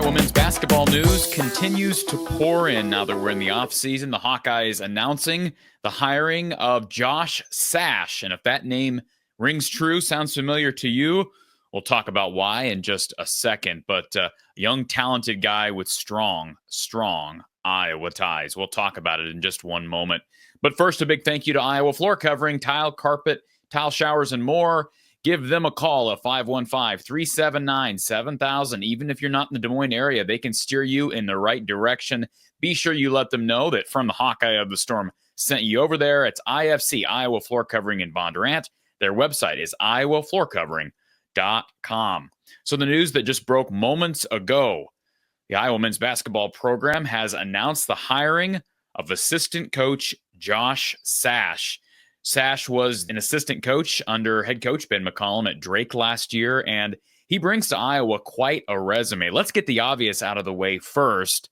Iowa men's basketball news continues to pour in now that we're in the offseason. The Hawkeyes announcing the hiring of Josh Sash. And if that name rings true, sounds familiar to you, we'll talk about why in just a second. But a young, talented guy with strong Iowa ties. We'll talk about it in just one moment. But first, a big thank you to Iowa Floor Covering, tile, carpet, tile showers, and more. Give them a call at 515-379-7000. Even if you're not in the Des Moines area, they can steer you in the right direction. Be sure you let them know that From the Hawkeye of the Storm sent you over there. It's IFC, Iowa Floor Covering in Bondurant. Their website is iowafloorcovering.com. So the news that just broke moments ago, the Iowa men's basketball program has announced the hiring of assistant coach Josh Sash. Sash was an assistant coach under head coach Ben McCollum at Drake last year, and he brings to Iowa quite a resume. Let's get the obvious out of the way first.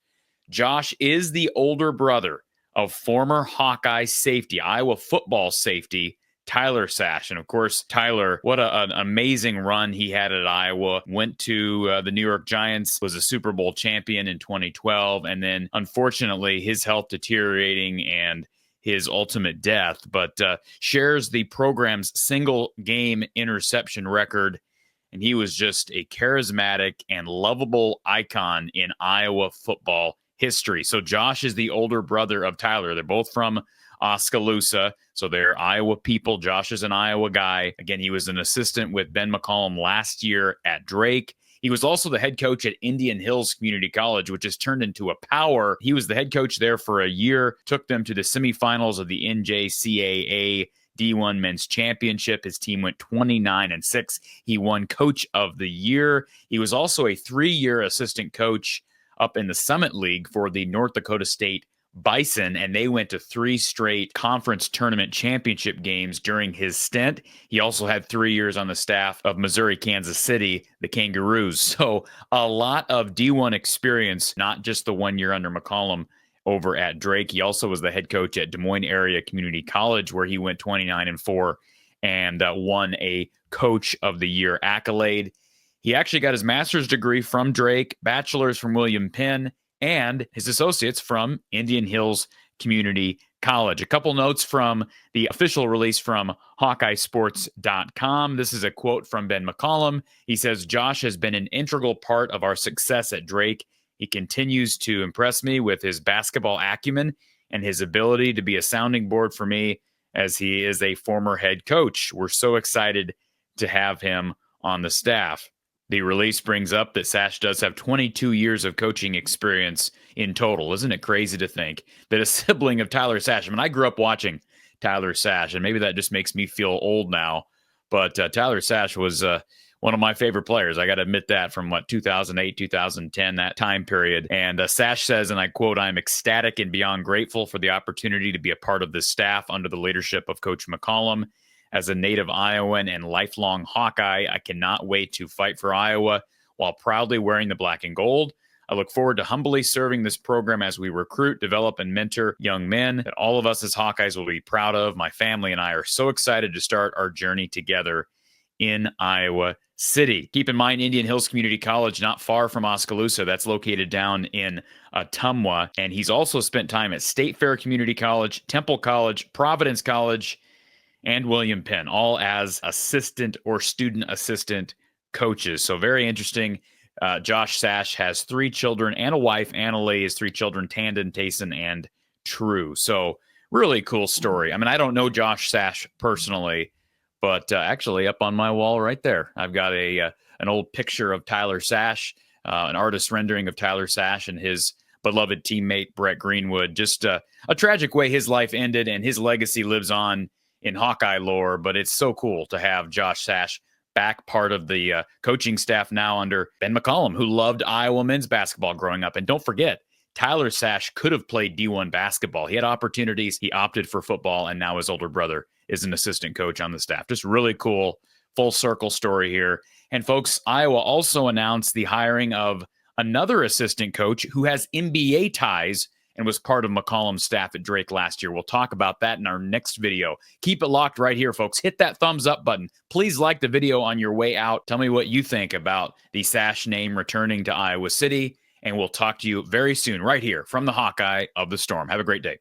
Josh is the older brother of former Hawkeye safety, Iowa football safety, Tyler Sash. And of course, Tyler, what an amazing run he had at Iowa. Went to the New York Giants, was a Super Bowl champion in 2012, and then unfortunately his health deteriorating and his ultimate death, but shares the program's single game interception record. And he was just a charismatic and lovable icon in Iowa football history. So Josh is the older brother of Tyler. They're both from Oskaloosa, so they're Iowa people. Josh is an Iowa guy. Again, he was an assistant with Ben McCollum last year at Drake. He was also the head coach at Indian Hills Community College, which has turned into a power. He was the head coach there for a year, took them to the semifinals of the NJCAA D1 Men's Championship. His team went 29-6. He won Coach of the Year. He was also a 3-year assistant coach up in the Summit League for the North Dakota State Bison, and they went to 3 straight conference tournament championship games during his stint. He also had 3 years on the staff of Missouri, Kansas City, the Kangaroos. So a lot of D1 experience, not just the 1 year under McCollum over at Drake. He also was the head coach at Des Moines Area Community College, where he went 29-4 and won a Coach of the Year accolade. He actually got his master's degree from Drake, bachelor's from William Penn, and his associates from Indian Hills Community College. A couple notes from the official release from HawkeyeSports.com. This is a quote from Ben McCollum. He says, "Josh has been an integral part of our success at Drake. He continues to impress me with his basketball acumen and his ability to be a sounding board for me as he is a former head coach. We're so excited to have him on the staff." The release brings up that Sash does have 22 years of coaching experience in total. Isn't it crazy to think that a sibling of Tyler Sash, I mean, I grew up watching Tyler Sash, and maybe that just makes me feel old now, but Tyler Sash was one of my favorite players. I got to admit that from 2008, 2010, that time period. And Sash says, and I quote, "I am ecstatic and beyond grateful for the opportunity to be a part of this staff under the leadership of Coach McCollum. As a native Iowan and lifelong Hawkeye, I cannot wait to fight for Iowa while proudly wearing the black and gold. I look forward to humbly serving this program as we recruit, develop, and mentor young men that all of us as Hawkeyes will be proud of. My family and I are so excited to start our journey together in Iowa City." Keep in mind, Indian Hills Community College, not far from Oskaloosa. That's located down in Ottumwa. And he's also spent time at State Fair Community College, Temple College, Providence College, and William Penn, all as assistant or student assistant coaches. So very interesting. Josh Sash has 3 children and a wife. Annalee has 3 children, Tandon, Tayson, and True. So really cool story. I mean, I don't know Josh Sash personally, but actually up on my wall right there, I've got an old picture of Tyler Sash, an artist rendering of Tyler Sash and his beloved teammate, Brett Greenwood. Just a tragic way his life ended, and his legacy lives on in Hawkeye lore, but it's so cool to have Josh Sash back part of the coaching staff now under Ben McCollum, who loved Iowa men's basketball growing up. And don't forget, Tyler Sash could have played D1 basketball. He had opportunities. He opted for football, and now his older brother is an assistant coach on the staff. Just really cool, full circle story here. And folks, Iowa also announced the hiring of another assistant coach who has NBA ties and was part of McCollum's staff at Drake last year. We'll talk about that in our next video. Keep it locked right here, folks. Hit that thumbs up button. Please like the video on your way out. Tell me what you think about the Sash name returning to Iowa City, and we'll talk to you very soon right here from the Hawkeye of the Storm. Have a great day.